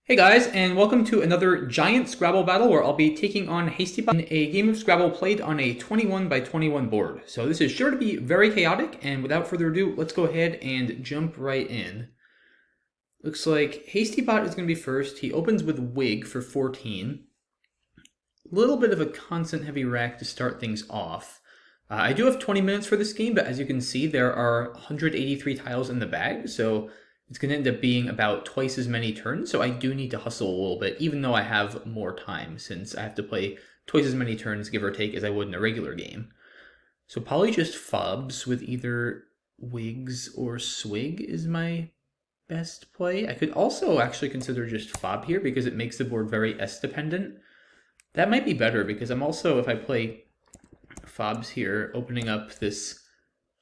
Hey guys, and welcome to another giant Scrabble battle where I'll be taking on HastyBot in a game of Scrabble played on a 21 by 21 board. So this is sure to be very chaotic, and without further ado, let's go ahead and jump right in. Looks like HastyBot is going to be first. He opens with Wig for 14. A little bit of a constant heavy rack to start things off. I do have 20 minutes for this game, but as you can see, there are 183 tiles in the bag, so it's going to end up being about twice as many turns, so I do need to hustle a little bit, even though I have more time, since I have to play twice as many turns, give or take, as I would in a regular game. So probably just fobs with either wigs or swig is my best play. I could also actually consider just fob here, because it makes the board very S-dependent. That might be better, because I'm also, if I play fobs here, opening up this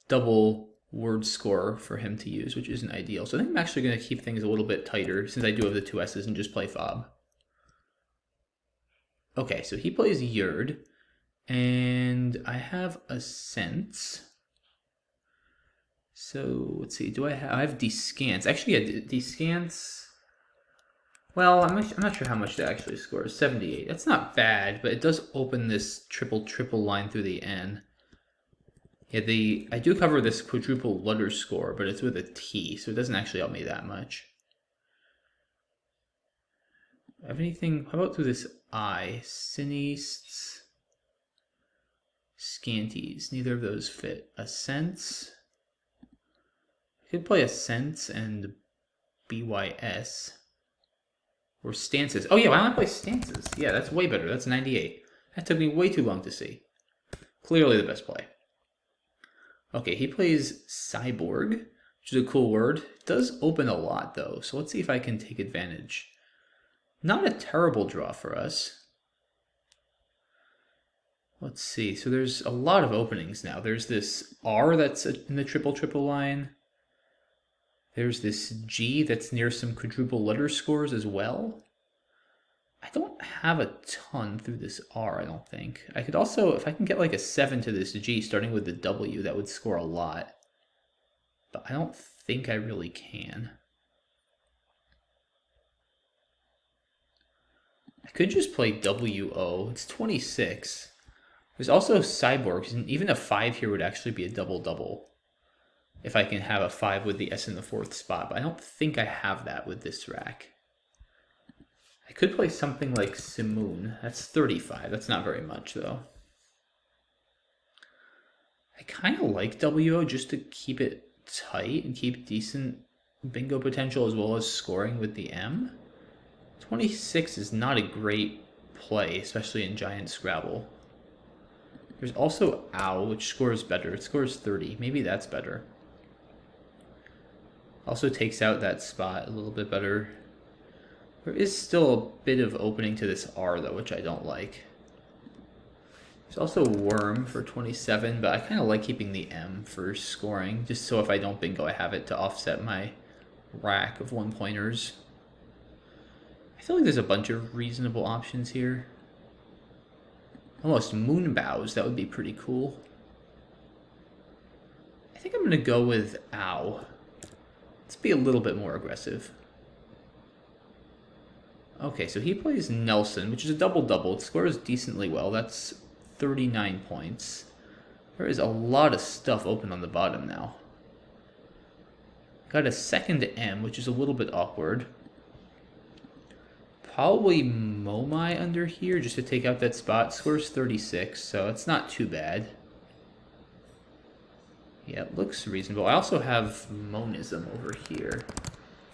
double word score for him to use, which isn't ideal. So I think I'm actually going to keep things a little bit tighter since I do have the two S's and just play fob. Okay, so he plays Yurd, and I have a sense. So let's see, I have Descants. Actually, yeah, Descants. Well, I'm not sure how much that actually scores. 78. That's not bad, but it does open this triple line through the N. Yeah, I do cover this quadruple letter score, but it's with a T, so it doesn't actually help me that much. Have anything? How about through this I? Sinistes, Scanties. Neither of those fit. A sense. I could play a sense and BYS. Or stances. Oh yeah, why don't I play stances? Yeah, that's way better. That's 98. That took me way too long to see. Clearly the best play. Okay, he plays Cyborg, which is a cool word. It does open a lot, though, so let's see if I can take advantage. Not a terrible draw for us. Let's see, so there's a lot of openings now. There's this R that's in the triple line. There's this G that's near some quadruple letter scores as well. I don't have a ton through this R, I don't think. I could also, if I can get like a 7 to this G, starting with the W, that would score a lot. But I don't think I really can. I could just play WO. It's 26. There's also Cyborgs, and even a 5 here would actually be a double-double. If I can have a 5 with the S in the 4th spot, but I don't think I have that with this rack. I could play something like Simoon. That's 35. That's not very much, though. I kind of like WO just to keep it tight and keep decent bingo potential as well as scoring with the M. 26 is not a great play, especially in Giant Scrabble. There's also OW, which scores better. It scores 30. Maybe that's better. Also takes out that spot a little bit better. There is still a bit of opening to this R, though, which I don't like. There's also Worm for 27, but I kind of like keeping the M for scoring, just so if I don't bingo, I have it to offset my rack of one-pointers. I feel like there's a bunch of reasonable options here. Almost Moonbows, that would be pretty cool. I think I'm going to go with OW. Let's be a little bit more aggressive. Okay, so he plays Nelson, which is a double-double. It scores decently well. That's 39 points. There is a lot of stuff open on the bottom now. Got a second M, which is a little bit awkward. Probably Momai under here just to take out that spot. Scores 36, so it's not too bad. Yeah, it looks reasonable. I also have Monism over here.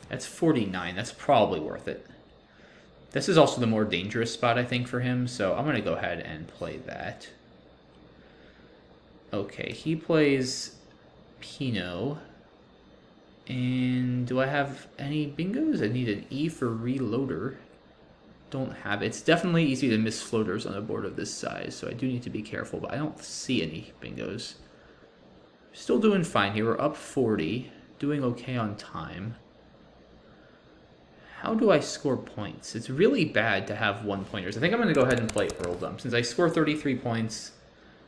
That's 49. That's probably worth it. This is also the more dangerous spot, I think, for him, so I'm going to go ahead and play that. Okay, he plays Pinot. And do I have any bingos? I need an E for Reloader. Don't have it. It's definitely easy to miss floaters on a board of this size, so I do need to be careful, but I don't see any bingos. Still doing fine here. We're up 40. Doing okay on time. How do I score points? It's really bad to have one-pointers. I think I'm going to go ahead and play Earldom. Since I score 33 points,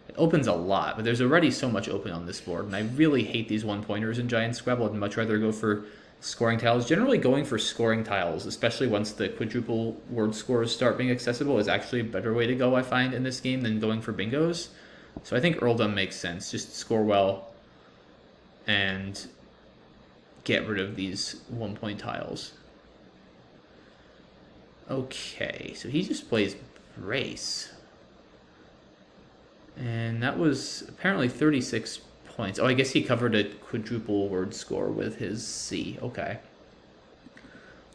it opens a lot, but there's already so much open on this board, and I really hate these one-pointers in Giant Scrabble. I'd much rather go for scoring tiles. Generally going for scoring tiles, especially once the quadruple word scores start being accessible, is actually a better way to go, I find, in this game than going for bingos. So I think earldom makes sense. Just score well and get rid of these 1-point tiles. Okay, so he just plays brace. And that was apparently 36 points. Oh, I guess he covered a quadruple word score with his C. Okay.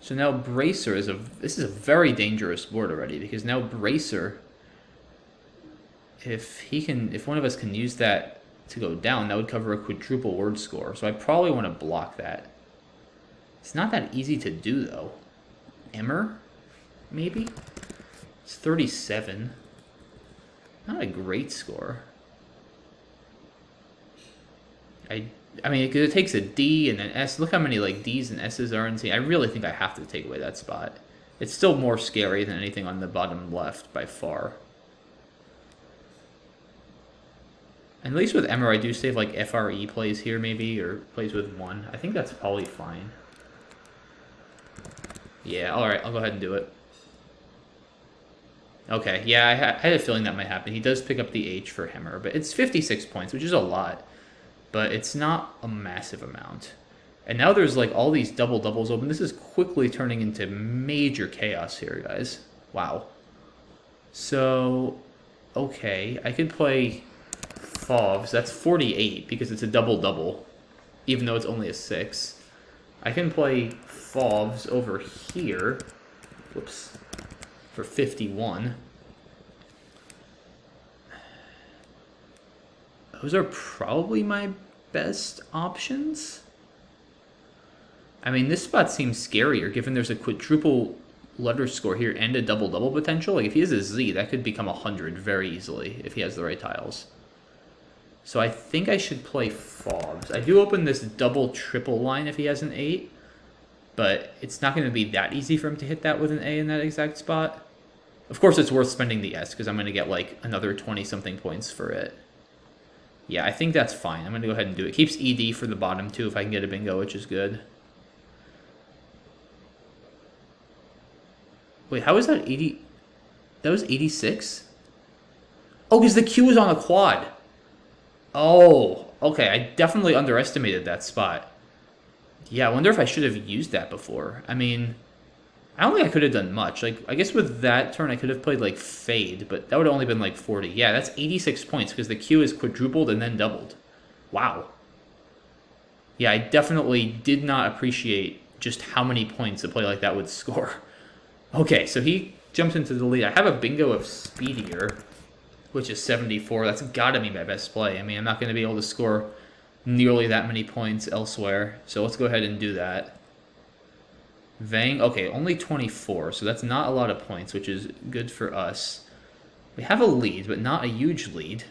So now Bracer is this is a very dangerous board already, because now Bracer, if one of us can use that to go down, that would cover a quadruple word score. So I probably want to block that. It's not that easy to do though. Emmer, maybe? It's 37. Not a great score. I mean, because it takes a D and an S. Look how many like D's and S's are in C. I really think I have to take away that spot. It's still more scary than anything on the bottom left by far. And at least with Emmer, I do save like FRE plays here maybe, or plays with 1. I think that's probably fine. Yeah, alright, I'll go ahead and do it. Okay, yeah, I had a feeling that might happen. He does pick up the H for Hammer, but it's 56 points, which is a lot. But it's not a massive amount. And now there's like all these doubles open. This is quickly turning into major chaos here, guys. Wow. So, okay, I could play Fovs. That's 48 because it's a double, even though it's only a 6. I can play Fovs over here. Whoops. For 51. Those are probably my best options. I mean, this spot seems scarier given there's a quadruple letter score here and a double potential. Like if he has a Z, that could become 100 very easily if he has the right tiles. So I think I should play Fobs. I do open this double-triple line if he has an 8, but it's not going to be that easy for him to hit that with an A in that exact spot. Of course, it's worth spending the S because I'm going to get like another 20-something points for it. Yeah, I think that's fine. I'm going to go ahead and do it. Keeps ED for the bottom too if I can get a bingo, which is good. Wait, how is that 80? That was 86? Oh, because the Q is on a quad. Oh, okay. I definitely underestimated that spot. Yeah, I wonder if I should have used that before. I mean, I don't think I could have done much. Like, I guess with that turn, I could have played, like, Fade, but that would have only been, like, 40. Yeah, that's 86 points, because the Q is quadrupled and then doubled. Wow. Yeah, I definitely did not appreciate just how many points a play like that would score. Okay, so he jumps into the lead. I have a bingo of Speedier, which is 74. That's got to be my best play. I mean, I'm not going to be able to score nearly that many points elsewhere, so let's go ahead and do that. Vang, okay, only 24, so that's not a lot of points, which is good for us. We have a lead, but not a huge lead.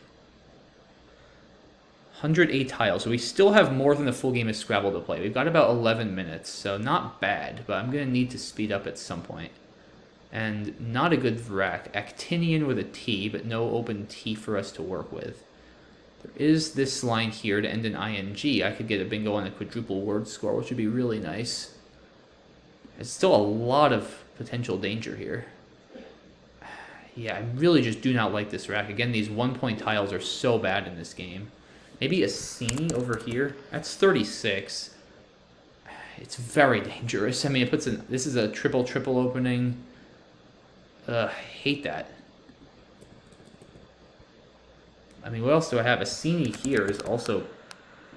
108 tiles, so we still have more than a full game of Scrabble to play. We've got about 11 minutes, so not bad, but I'm going to need to speed up at some point. And not a good rack. Actinian with a T, but no open T for us to work with. There is this line here to end in ING. I could get a bingo on a quadruple word score, which would be really nice. There's still a lot of potential danger here. Yeah, I really just do not like this rack. Again, these 1-point tiles are so bad in this game. Maybe a Cini over here. That's 36. It's very dangerous. I mean, it puts in... This is a triple opening. I hate that. I mean, what else do I have? A Cini here is also...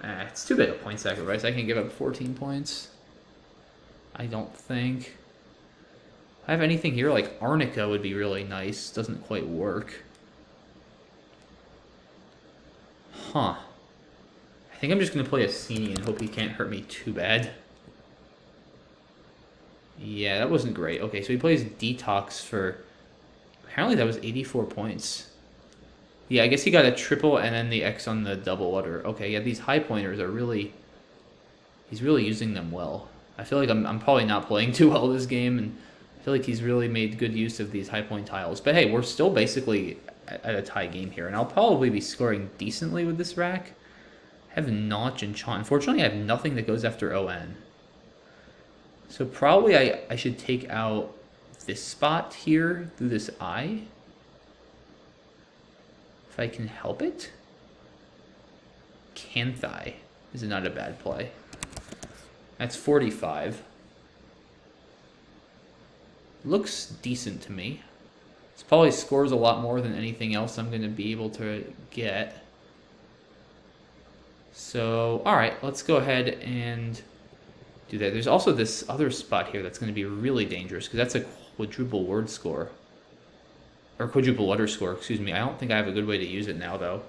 it's too big a point sacrifice. I can give up 14 points. I don't think. If I have anything here, like Arnica would be really nice. Doesn't quite work. Huh. I think I'm just going to play a Cini and hope he can't hurt me too bad. Yeah, that wasn't great. Okay, so he plays Detox for... Apparently that was 84 points. Yeah, I guess he got a triple and then the X on the double letter. Okay, yeah, these high pointers are really... He's really using them well. I feel like I'm probably not playing too well this game, and I feel like he's really made good use of these high point tiles. But hey, we're still basically at a tie game here, and I'll probably be scoring decently with this rack. I have Notch and Chaunt. Unfortunately, I have nothing that goes after ON. So probably I should take out this spot here through this I. If I can help it. Can't I? This is not a bad play. That's 45. Looks decent to me. This probably scores a lot more than anything else I'm going to be able to get. So, alright, let's go ahead and do that. There's also this other spot here that's going to be really dangerous because that's a quadruple word score. Or quadruple letter score, excuse me. I don't think I have a good way to use it now, though.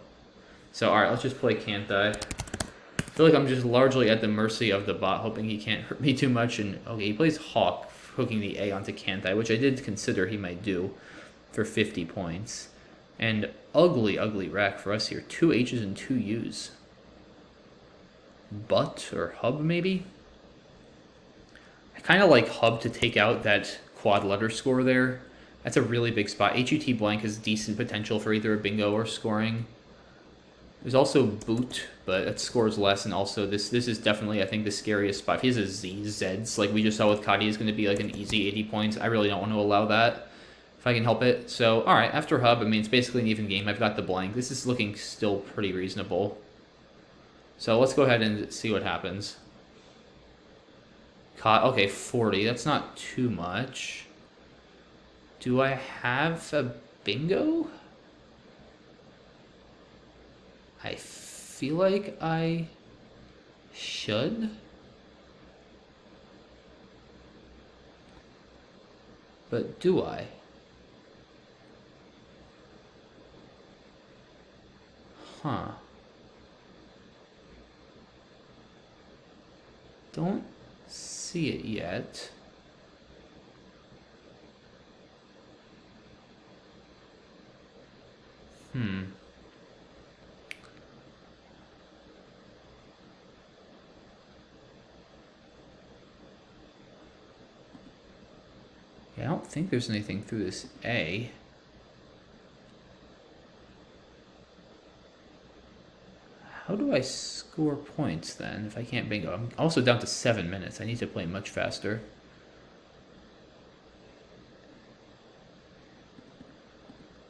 So, alright, let's just play Can't I. I feel like I'm just largely at the mercy of the bot, hoping he can't hurt me too much. And okay, he plays Hawk, hooking the A onto Can't I, which I did consider he might do for 50 points. And ugly, ugly rack for us here. 2 H's and 2 U's. But or hub, maybe? I kind of like hub to take out that quad letter score there. That's a really big spot. HUT blank has decent potential for either a bingo or scoring. There's also boot, but that scores less, and also this is definitely, I think, the scariest spot. If he has a Z, Zeds, like we just saw with Kadi, is going to be like an easy 80 points. I really don't want to allow that if I can help it. So, alright, after hub, I mean, it's basically an even game. I've got the blank. This is looking still pretty reasonable. So let's go ahead and see what happens. Okay, 40. That's not too much. Do I have a bingo? I feel like I should. But do I? Huh. Don't see it yet. Yeah, I don't think there's anything through this A. How do I score points then if I can't bingo? I'm also down to 7 minutes. I need to play much faster.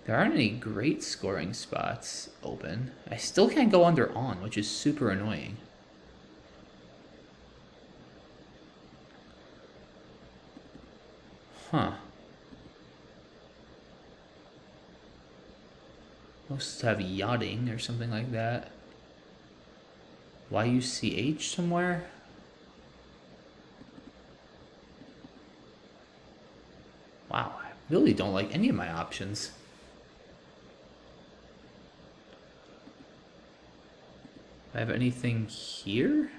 There aren't any great scoring spots open. I still can't go under on, which is super annoying. Huh. Most have yachting or something like that. YUCH somewhere? Wow, I really don't like any of my options. Do I have anything here?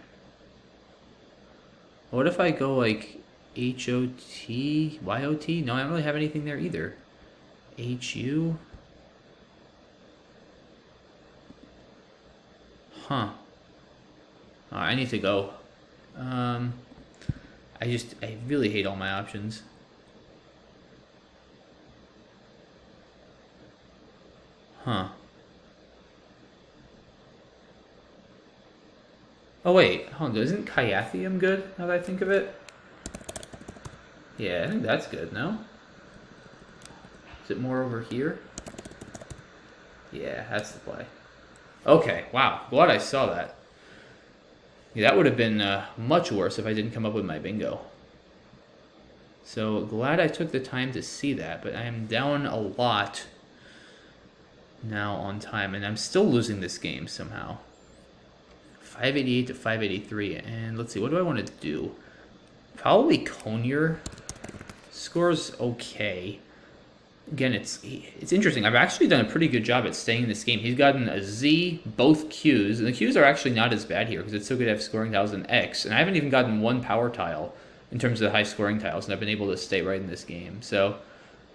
What if I go like HOT, YOT? No, I don't really have anything there either. HU? Huh. Oh, I need to go. I really hate all my options. Huh. Oh wait, hold on, isn't Kyathium good, now that I think of it? Yeah, I think that's good, no? Is it more over here? Yeah, that's the play. Okay, wow, glad I saw that. Yeah, that would have been much worse if I didn't come up with my bingo. So glad I took the time to see that, but I am down a lot now on time, and I'm still losing this game somehow. 588 to 583, and let's see, what do I want to do? Probably Conyer. Scores okay. Again, it's interesting. I've actually done a pretty good job at staying in this game. He's gotten a Z, both Qs, and the Qs are actually not as bad here because it's so good to have scoring tiles and X, and I haven't even gotten one power tile in terms of the high scoring tiles, and I've been able to stay right in this game. So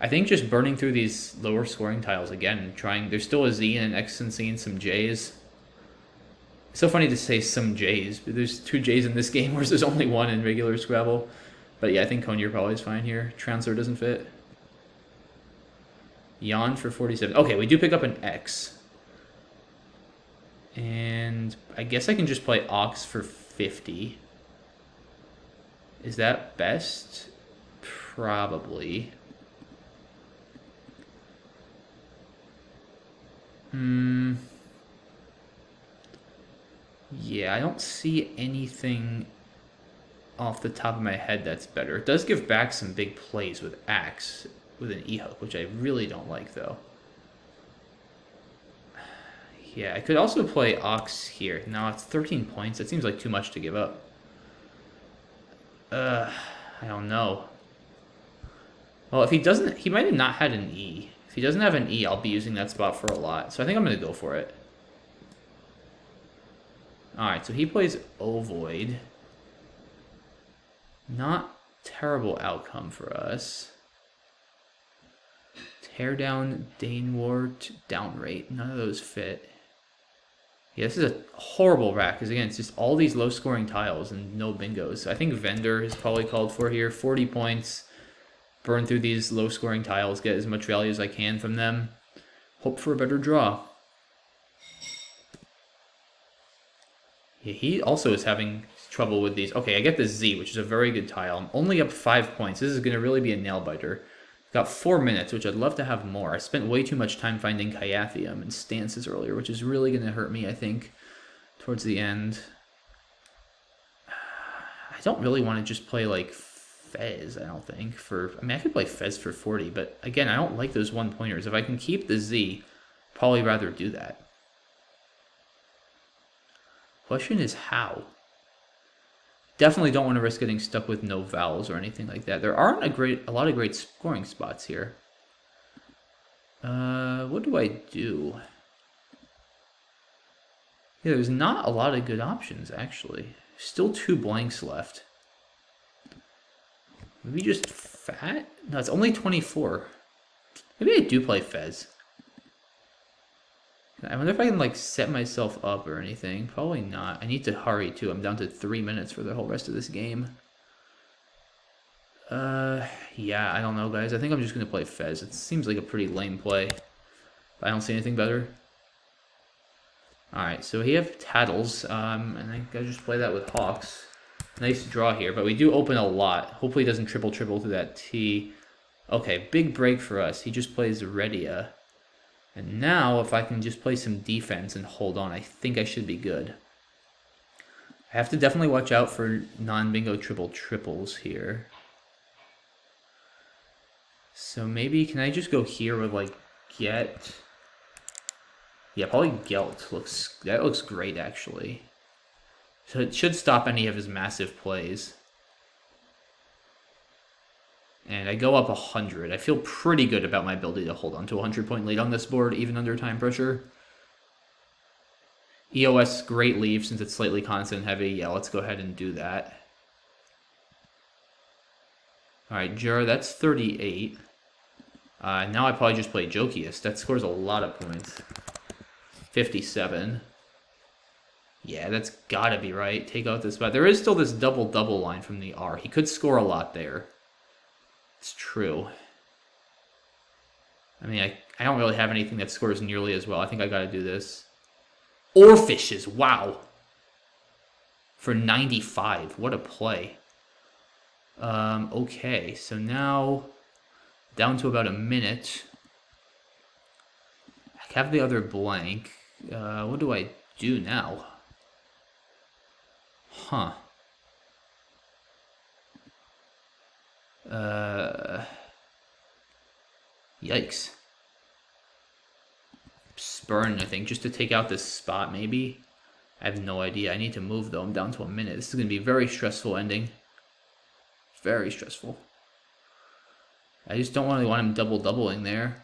I think just burning through these lower scoring tiles again, there's still a Z and an X and C and some Js. It's so funny to say some J's, but there's 2 J's in this game, whereas there's only 1 in regular Scrabble. But yeah, I think Conyer probably is fine here. Transfer doesn't fit. Yawn for 47. Okay, we do pick up an X. And I guess I can just play Ox for 50. Is that best? Probably. Yeah, I don't see anything off the top of my head that's better. It does give back some big plays with Axe, with an E-hook, which I really don't like, though. Yeah, I could also play Ox here. No, it's 13 points. That seems like too much to give up. I don't know. Well, if he doesn't, he might have not had an E. If he doesn't have an E, I'll be using that spot for a lot. So I think I'm going to go for it. Alright, so he plays Ovoid. Not terrible outcome for us. Teardown, Danewort, Downrate. None of those fit. Yeah, this is a horrible rack, because again, it's just all these low-scoring tiles and no bingos. I think Vendor is probably called for here. 40 points. Burn through these low-scoring tiles, get as much value as I can from them. Hope for a better draw. Yeah, he also is having trouble with these. Okay, I get the Z, which is a very good tile. I'm only up 5 points. This is going to really be a nail-biter. Got 4 minutes, which I'd love to have more. I spent way too much time finding Kyathium and stances earlier, which is really going to hurt me, I think, towards the end. I don't really want to just play, like, Fez, I don't think. I mean, I could play Fez for 40, but again, I don't like those one-pointers. If I can keep the Z, I'd probably rather do that. Question is how? Definitely don't want to risk getting stuck with no vowels or anything like that. There aren't a lot of great scoring spots here. What do I do? Yeah, there's not a lot of good options, actually. Still 2 blanks left. Maybe just Fat? No, it's only 24. Maybe I do play Fez. I wonder if I can, like, set myself up or anything. Probably not. I need to hurry, too. I'm down to 3 minutes for the whole rest of this game. Yeah, I don't know, guys. I think I'm just going to play Fez. It seems like a pretty lame play. But I don't see anything better. Alright, so we have Tattles. And I gotta just play that with Hawks. Nice draw here, but we do open a lot. Hopefully he doesn't triple through that T. Okay, big break for us. He just plays Redia. And now, if I can just play some defense and hold on, I think I should be good. I have to definitely watch out for non-bingo triples here. So maybe, can I just go here with, like, Get? Yeah, probably Gelt. That looks great, actually. So it should stop any of his massive plays. And I go up 100. I feel pretty good about my ability to hold on to a 100-point lead on this board, even under time pressure. EOS, great leave since it's slightly constant heavy. Yeah, let's go ahead and do that. Alright, Jura, that's 38. Now I probably just play Jokius. That scores a lot of points. 57. Yeah, that's gotta be right. Take out this spot. There is still this double-double line from the R. He could score a lot there. It's true. I mean, I don't really have anything that scores nearly as well. I think I gotta do this. Oarfishes, wow. For 95, what a play. Okay, so now down to about a minute. I have the other blank. What do I do now? Huh. Yikes. Spurn, I think, just to take out this spot, maybe. I have no idea. I need to move, though. I'm down to a minute. This is going to be a very stressful ending. Very stressful. I just don't really want him double-doubling there.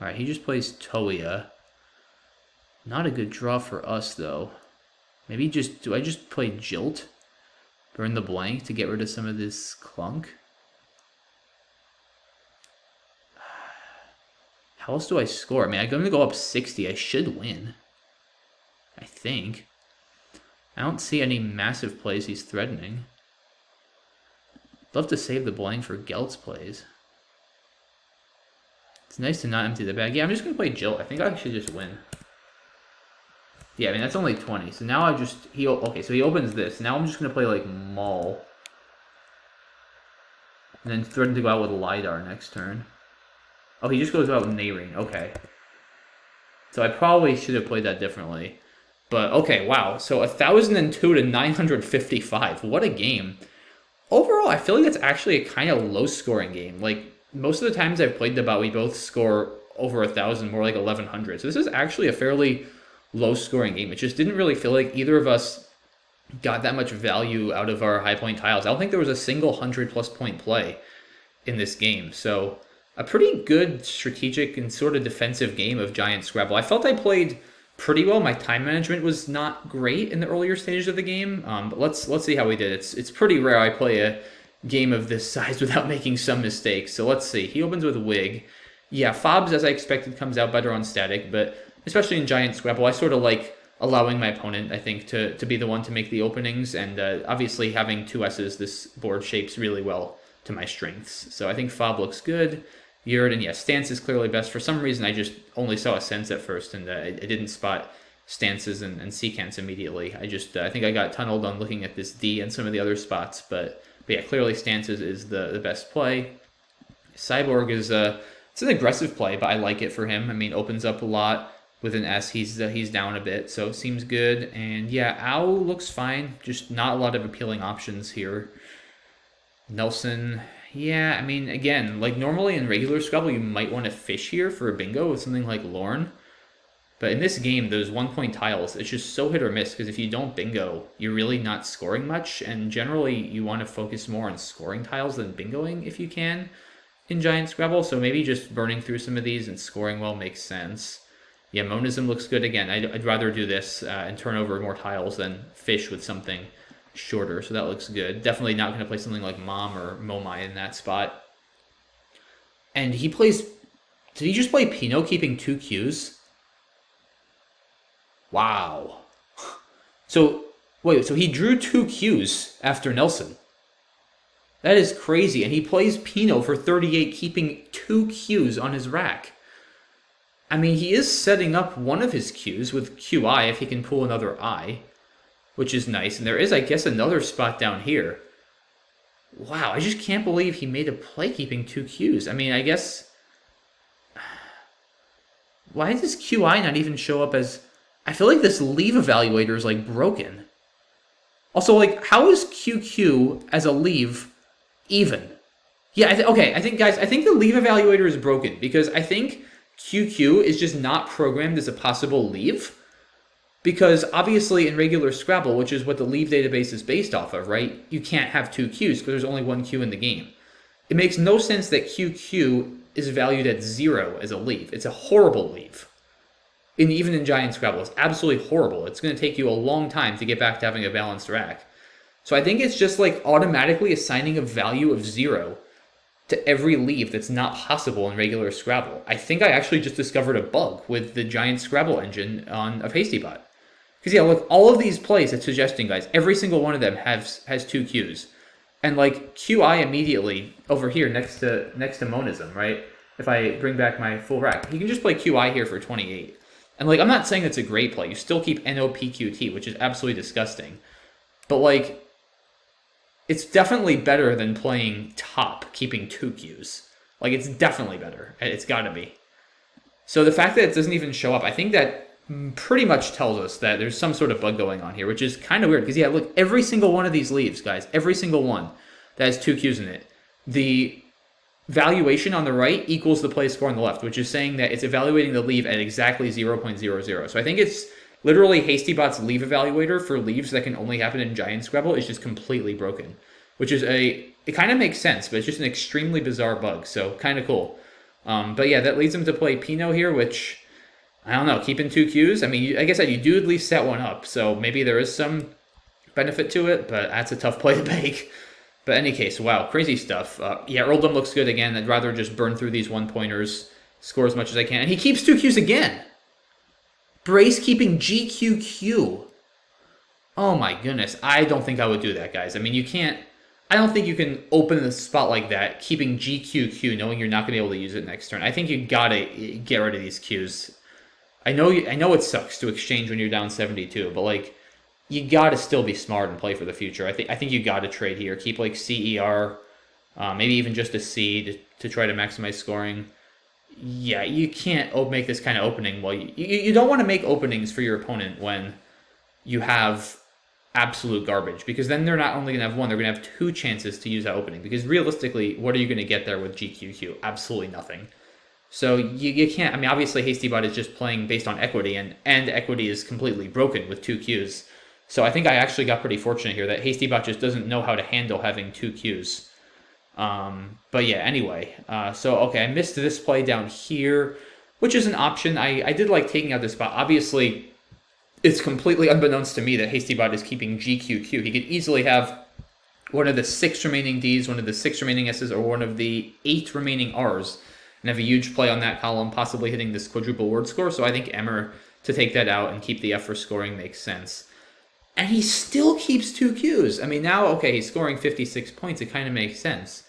Alright, he just plays Toia. Not a good draw for us, though. Maybe do I just play Jilt? Burn the blank to get rid of some of this clunk? How else do I score? I mean, I'm going to go up 60. I should win. I think. I don't see any massive plays he's threatening. Love to save the blank for Gelt's plays. It's nice to not empty the bag. Yeah, I'm just going to play Jilt. I think I should just win. Yeah, I mean, that's only 20. So now okay, so he opens this. Now I'm just going to play, like, Maul. And then threaten to go out with LiDAR next turn. Oh, he just goes out with Neighboring. Okay. So I probably should have played that differently. But, okay, wow. So 1,002 to 955. What a game. Overall, I feel like it's actually a kind of low-scoring game. Like, most of the times I've played the bot, we both score over 1,000, more like 1,100. So this is actually a fairly low-scoring game. It just didn't really feel like either of us got that much value out of our high-point tiles. I don't think there was a single 100-plus point play in this game. So a pretty good strategic and sort of defensive game of Giant Scrabble. I felt I played pretty well. My time management was not great in the earlier stages of the game, but let's see how we did. It's pretty rare I play a game of this size without making some mistakes. So let's see. He opens with Wig. Yeah, Fobs, as I expected, comes out better on static, but especially in Giant Scrabble, I sort of like allowing my opponent, I think, to be the one to make the openings, and obviously having two S's, this board shapes really well to my strengths. So I think Fob looks good. Yurt, and yeah, Stance is clearly best. For some reason, I just only saw a Sense at first, and I didn't spot Stances and Secants immediately. I think I got tunneled on looking at this D and some of the other spots, but yeah, clearly Stances is the best play. Cyborg is it's an aggressive play, but I like it for him. I mean, opens up a lot with an S. He's down a bit, so it seems good. And yeah, Owl looks fine. Just not a lot of appealing options here. Nelson. Yeah, I mean, again, like normally in regular Scrabble, you might want to fish here for a bingo with something like Lorne. But in this game, those 1-point tiles, it's just so hit or miss, because if you don't bingo, you're really not scoring much, and generally you want to focus more on scoring tiles than bingoing if you can in Giant Scrabble, so maybe just burning through some of these and scoring well makes sense. Yeah, Monism looks good again. I'd rather do this and turn over more tiles than fish with something shorter, so that looks good. Definitely not going to play something like Mom or Momai in that spot. And he plays... Did he just play Pinot keeping 2 Qs? Wow. So, wait, so he drew 2 Qs after Nelson. That is crazy, and he plays Pinot for 38, keeping 2 Qs on his rack. I mean, he is setting up one of his Qs with QI if he can pull another I, which is nice. And there is, I guess, another spot down here. Wow, I just can't believe he made a play keeping 2 Qs. I mean, I guess... Why does QI not even show up as... I feel like this leave evaluator is, like, broken. Also, like, how is QQ as a leave even? Yeah, I think, guys, I think the leave evaluator is broken, because I think QQ is just not programmed as a possible leave. Because obviously in regular Scrabble, which is what the leave database is based off of, right, you can't have 2 Qs because there's only 1 Q in the game. It makes no sense that QQ is valued at 0 as a leave. It's a horrible leave. Even in Giant Scrabble, it's absolutely horrible. It's going to take you a long time to get back to having a balanced rack. So I think it's just like automatically assigning a value of 0 to every leave that's not possible in regular Scrabble. I think I actually just discovered a bug with the Giant Scrabble engine of HastyBot. Because yeah, look, all of these plays it's suggesting, guys, every single one of them has 2 Qs. And like QI immediately over here next to Monism, right? If I bring back my full rack, you can just play QI here for 28. And like, I'm not saying it's a great play. You still keep NOPQT, which is absolutely disgusting. But like, it's definitely better than playing top, keeping 2 Qs. Like, it's definitely better. It's gotta be. So the fact that it doesn't even show up, I think that pretty much tells us that there's some sort of bug going on here, which is kind of weird. Because yeah, look, every single one of these leaves, guys, every single one that has 2 Qs in it, the valuation on the right equals the play score on the left, which is saying that it's evaluating the leave at exactly 0.00. So I think it's literally HastyBot's leave evaluator for leaves that can only happen in Giant Scrabble is just completely broken, which is it kind of makes sense, but it's just an extremely bizarre bug, so kind of cool. But yeah, that leads him to play Pinot here, which, I don't know, keeping 2 Qs. I mean, like I said, you do at least set one up, so maybe there is some benefit to it, but that's a tough play to make. But in any case, wow, crazy stuff. Yeah, Earldom looks good again. I'd rather just burn through these 1-pointers, score as much as I can. And he keeps 2 Qs again. Brace keeping GQQ. Oh my goodness. I don't think I would do that, guys. I mean, you can't... I don't think you can open the spot like that, keeping GQQ, knowing you're not going to be able to use it next turn. I think you got to get rid of these Qs. I know it sucks to exchange when you're down 72, but like you got to still be smart and play for the future. I think you got to trade here. Keep like CER, maybe even just a C to try to maximize scoring. Yeah, you can't make this kind of opening. Well, you don't want to make openings for your opponent when you have absolute garbage, because then they're not only going to have one, they're going to have two chances to use that opening. Because realistically, what are you going to get there with GQQ? Absolutely nothing. So you can't. I mean, obviously, HastyBot is just playing based on equity, and equity is completely broken with two Qs. So I think I actually got pretty fortunate here that HastyBot just doesn't know how to handle having two Qs. But yeah, anyway. So, okay, I missed this play down here, which is an option. I did like taking out this spot. Obviously, it's completely unbeknownst to me that HastyBot is keeping GQQ. He could easily have one of the 6 remaining Ds, one of the 6 remaining S's, or one of the 8 remaining Rs, and have a huge play on that column, possibly hitting this quadruple word score. So I think Emmer to take that out and keep the F for scoring makes sense. And he still keeps 2 Qs. I mean, now, okay, he's scoring 56 points. It kind of makes sense.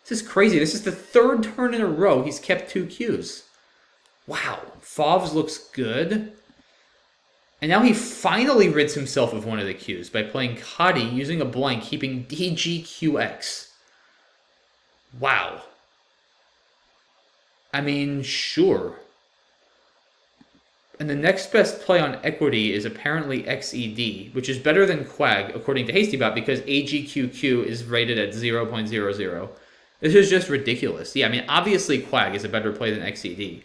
This is crazy. This is the 3rd turn in a row he's kept 2 Qs. Wow. Favs looks good. And now he finally rids himself of one of the Qs by playing Kadi, using a blank, keeping DGQX. Wow. I mean, sure. And the next best play on equity is apparently XED, which is better than Quag, according to HastyBot, because AGQQ is rated at 0.00. This is just ridiculous. Yeah, I mean, obviously Quag is a better play than XED.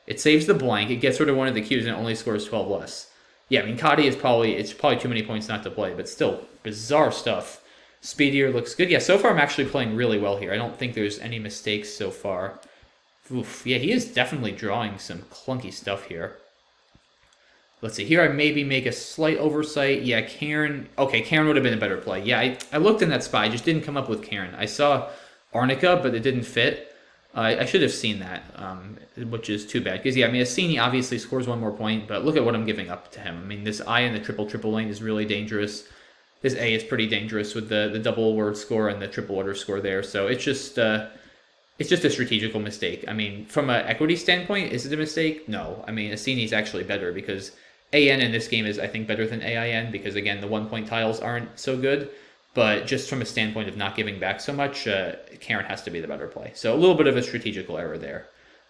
It saves the blank, it gets rid of one of the Qs, and it only scores 12 less. Yeah, I mean, Kadi is probably too many points not to play, but still, bizarre stuff. Speedier looks good. Yeah, so far I'm actually playing really well here. I don't think there's any mistakes so far. Oof, yeah, he is definitely drawing some clunky stuff here. Let's see, here I maybe make a slight oversight. Yeah, Karen. Okay, Karen would have been a better play. Yeah, I looked in that spot. I just didn't come up with Karen. I saw Arnica, but it didn't fit. I should have seen that, which is too bad. Because, yeah, I mean, Assini obviously scores 1 more point, but look at what I'm giving up to him. I mean, this I in the triple lane is really dangerous. This A is pretty dangerous with the double word score and the triple order score there. So it's just a strategical mistake. I mean, from an equity standpoint, is it a mistake? No. I mean, Assini is actually better because AN in this game is, I think, better than AIN because, again, the 1-point tiles aren't so good. But just from a standpoint of not giving back so much, Karen has to be the better play. So a little bit of a strategical error there.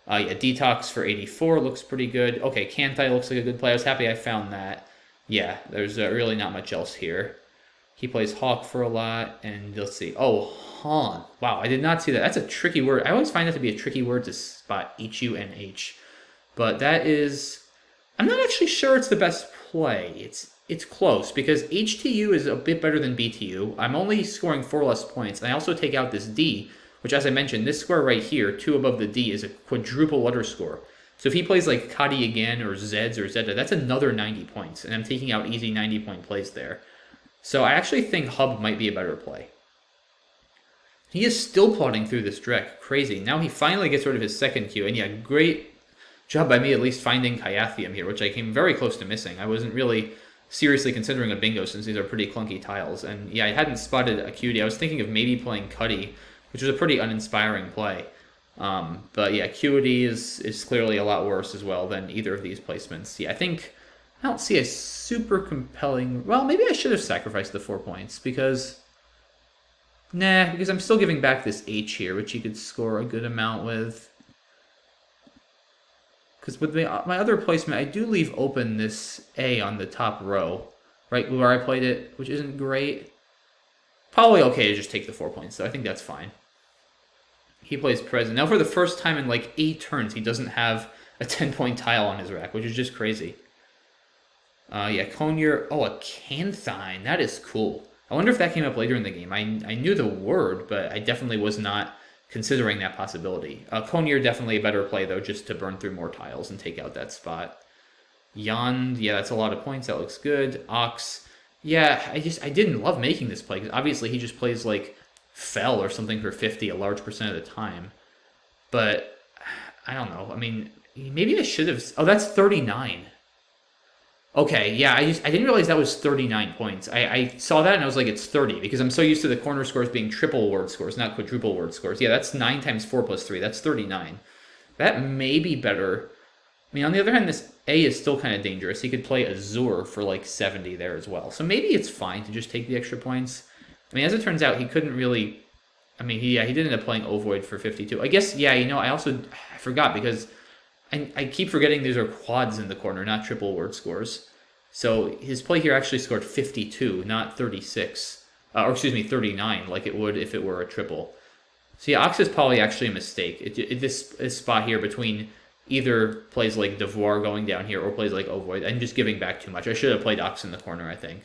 Yeah, Detox for 84 looks pretty good. Okay, Kantai looks like a good play. I was happy I found that. Yeah, there's really not much else here. He plays Hawk for a lot, and let's see. Oh, Han. Wow, I did not see that. That's a tricky word. I always find that to be a tricky word to spot, H-U-N-H. But that is... I'm not actually sure it's the best play. It's close, because HTU is a bit better than BTU. I'm only scoring 4 less points, and I also take out this D, which, as I mentioned, this score right here, 2 above the D, is a quadruple letter score. So if he plays like Kadi again, or Zeds, or Zeta, that's another 90 points, and I'm taking out easy 90-point plays there. So I actually think Hub might be a better play. He is still plodding through this Drek. Crazy. Now he finally gets rid of his second Q, and yeah, great job by me at least finding Kyathium here, which I came very close to missing. I wasn't really seriously considering a bingo since these are pretty clunky tiles. And yeah, I hadn't spotted Acuity. I was thinking of maybe playing Cuddy, which was a pretty uninspiring play. But yeah, Acuity is clearly a lot worse as well than either of these placements. Yeah, I don't see a super compelling... Well, maybe I should have sacrificed the 4 points because... Nah, because I'm still giving back this H here, which he could score a good amount with. Because with my other placement, I do leave open this A on the top row, right where I played it, which isn't great. Probably okay to just take the 4 points, so I think that's fine. He plays Present. Now for the first time in like 8 turns, he doesn't have a 10-point tile on his rack, which is just crazy. Yeah, Conyer. Oh, a Canthine. That is cool. I wonder if that came up later in the game. I knew the word, but I definitely was not considering that possibility. Conyer definitely a better play, though, just to burn through more tiles and take out that spot. Yond, yeah, that's a lot of points. That looks good. Ox, yeah, I didn't love making this play, because obviously he just plays, like, Fell or something for 50 a large percent of the time. But, I don't know. I mean, maybe I should have... Oh, that's 39. Okay, yeah, I didn't realize that was 39 points. I saw that and I was like, it's 30, because I'm so used to the corner scores being triple word scores, not quadruple word scores. Yeah, that's 9 times 4 plus 3. That's 39. That may be better. I mean, on the other hand, this A is still kind of dangerous. He could play Azure for like 70 there as well. So maybe it's fine to just take the extra points. I mean, as it turns out, he couldn't really... I mean, he did end up playing Ovoid for 52. I guess, yeah, I forgot because I keep forgetting these are quads in the corner, not triple word scores. So his play here actually scored 52, not 36. Or excuse me, 39, like it would if it were a triple. So yeah, Ox is probably actually a mistake. This spot here between either plays like Devoir going down here or plays like Ovoid. I'm just giving back too much. I should have played Ox in the corner, I think.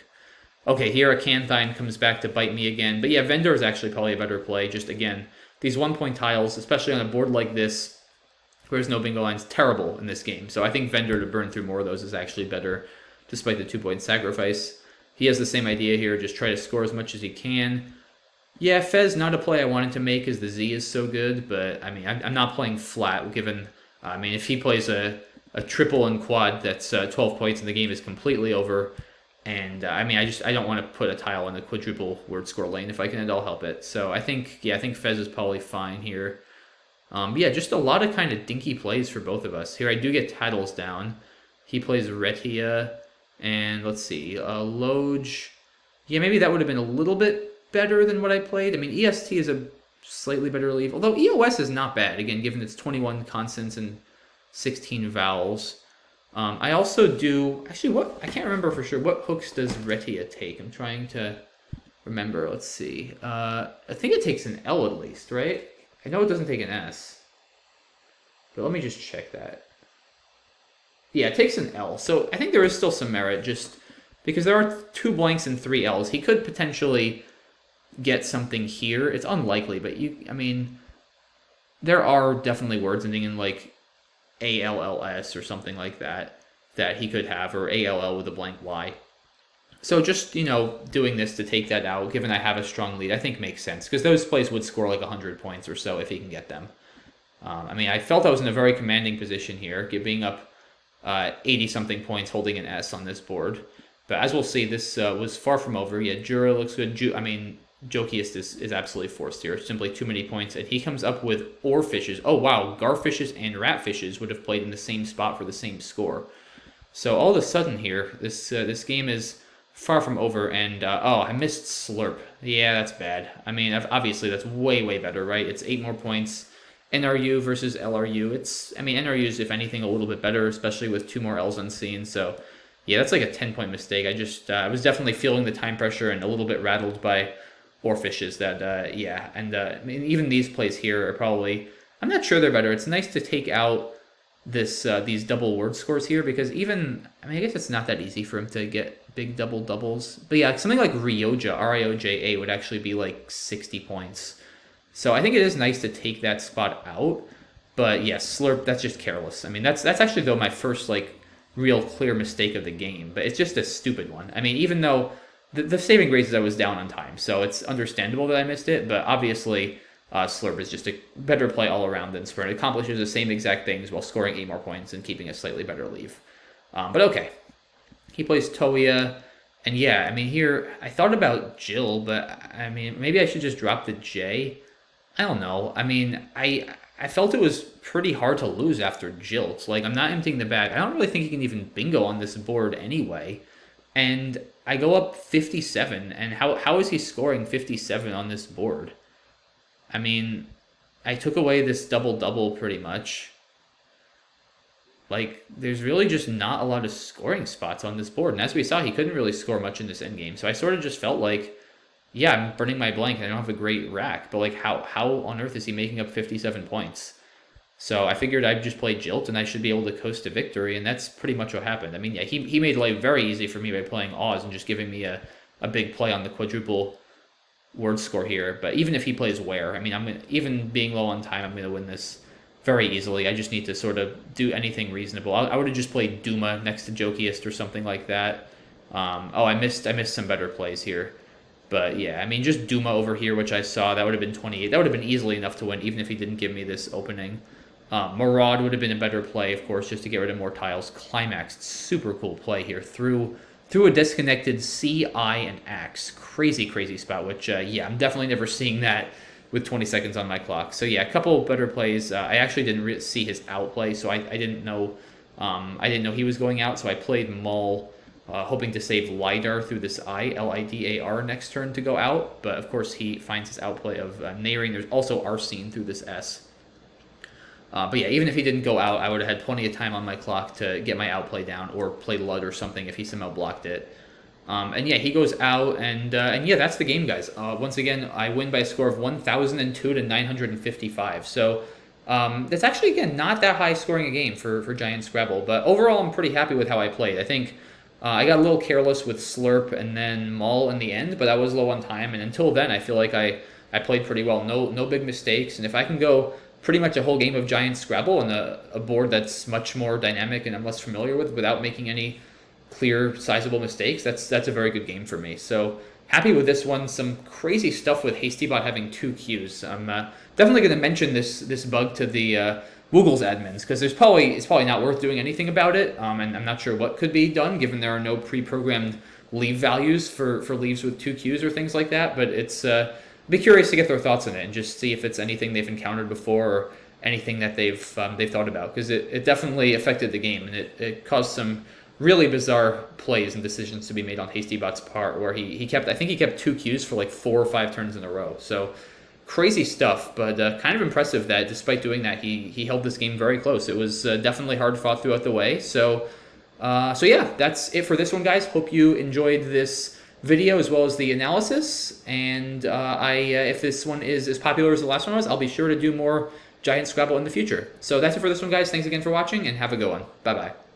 Okay, here Acanthine comes back to bite me again. But yeah, Vendor is actually probably a better play. Just again, these 1-point tiles, especially on a board like this, where there's no bingo lines, terrible in this game. So I think Vendor to burn through more of those is actually better, despite the 2-point sacrifice. He has the same idea here, just try to score as much as he can. Yeah, Fez, not a play I wanted to make as the Z is so good, but I mean, I'm not playing flat given, I mean, if he plays a triple and quad that's 12 points and the game is completely over, and I mean, I don't want to put a tile in the quadruple word score lane if I can at all help it. So I think Fez is probably fine here. Yeah, just a lot of kind of dinky plays for both of us. Here I do get Tattles down. He plays Retia, and let's see, Loge. Yeah, maybe that would have been a little bit better than what I played. I mean, EST is a slightly better leave, although EOS is not bad, again, given it's 21 consonants and 16 vowels. I also do, actually, I can't remember for sure, what hooks does Retia take? I'm trying to remember, let's see. I think it takes an L at least, right? I know it doesn't take an S, but let me just check that. Yeah, it takes an L, so I think there is still some merit, just because there are 2 blanks and 3 L's. He could potentially get something here. It's unlikely, but I mean, there are definitely words ending in like ALLS or something like that he could have, or ALL with a blank Y. So just, doing this to take that out, given I have a strong lead, I think makes sense, because those plays would score like 100 points or so if he can get them. I mean, I felt I was in a very commanding position here, being up 80-something points holding an S on this board. But as we'll see, this was far from over. Yeah, Jura looks good. Jokiest is absolutely forced here. Simply too many points. And he comes up with Oarfishes. Oh, wow. Garfishes and Ratfishes would have played in the same spot for the same score. So all of a sudden here, this game is far from over. And, I missed Slurp. Yeah, that's bad. I mean, obviously that's way, way better, right? It's 8 more points. NRU versus LRU. NRU is, if anything, a little bit better, especially with 2 more L's unseen. So, yeah, that's like a 10-point mistake. I was definitely feeling the time pressure and a little bit rattled by Oarfishes that, I mean, even these plays here are probably, I'm not sure they're better. It's nice to take out these double word scores here, because I guess it's not that easy for him to get big double doubles. But yeah, something like Rioja, R-I-O-J-A, would actually be like 60 points. So I think it is nice to take that spot out. But yeah, Slurp, that's just careless. I mean, that's actually, though, my first, like, real clear mistake of the game. But it's just a stupid one. I mean, even though the saving grace is I was down on time, so it's understandable that I missed it, but obviously Slurp is just a better play all around than Sprint. It accomplishes the same exact things while scoring 8 more points and keeping a slightly better leave. But okay. He plays Toya, and yeah, I mean, here, I thought about Jill, but I mean, maybe I should just drop the J. I don't know. I mean, I felt it was pretty hard to lose after Jilt. Like, I'm not emptying the bag. I don't really think he can even bingo on this board anyway. And I go up 57, and how is he scoring 57 on this board? I mean, I took away this double-double pretty much. Like, there's really just not a lot of scoring spots on this board. And as we saw, he couldn't really score much in this endgame. So I sort of just felt like, yeah, I'm burning my blank and I don't have a great rack. But, like, how on earth is he making up 57 points? So I figured I'd just play Jilt and I should be able to coast to victory, and that's pretty much what happened. I mean, yeah, he made life very easy for me by playing Oz and just giving me a big play on the quadruple word score here. But even if he plays Where, I mean, even being low on time, I'm going to win this very easily. I just need to sort of do anything reasonable. I would have just played Duma next to Jokiest or something like that. I missed some better plays here. But yeah, I mean, just Duma over here, which I saw, that would have been 28. That would have been easily enough to win, even if he didn't give me this opening. Maraud would have been a better play, of course, just to get rid of more tiles. Climax, super cool play here. Through a disconnected C, I, and Axe. Crazy, crazy spot, which, I'm definitely never seeing that with 20 seconds on my clock. So yeah, a couple better plays. I actually didn't see his outplay, so I didn't know I didn't know he was going out, so I played Mull, hoping to save Lidar through this Lidar next turn to go out. But of course, he finds his outplay of Nayring. There's also Arsene through this S. But yeah, even if he didn't go out, I would have had plenty of time on my clock to get my outplay down or play Lud or something if he somehow blocked it. And yeah, he goes out, and yeah, that's the game, guys. Once again, I win by a score of 1,002 to 955. So that's actually, again, not that high scoring a game for Giant Scrabble. But overall, I'm pretty happy with how I played. I think I got a little careless with Slurp and then Mull in the end, but that was low on time. And until then, I feel like I played pretty well. No big mistakes. And if I can go pretty much a whole game of Giant Scrabble on a board that's much more dynamic and I'm less familiar with without making any clear, sizable mistakes, that's a very good game for me. So happy with this one. Some crazy stuff with HastyBot having 2 Qs. I'm definitely going to mention this bug to the Woogles admins, because it's probably not worth doing anything about it, and I'm not sure what could be done given there are no pre-programmed leave values for leaves with 2 Qs or things like that. But it's be curious to get their thoughts on it and just see if it's anything they've encountered before or anything that they've thought about, because it definitely affected the game, and it caused some really bizarre plays and decisions to be made on HastyBot's part, where I think he kept 2 Qs for like 4 or 5 turns in a row. So crazy stuff, but kind of impressive that despite doing that, he held this game very close. It was definitely hard fought throughout the way. So yeah, that's it for this one, guys. Hope you enjoyed this video as well as the analysis. And if this one is as popular as the last one was, I'll be sure to do more Giant Scrabble in the future. So that's it for this one, guys. Thanks again for watching, and have a good one. Bye-bye.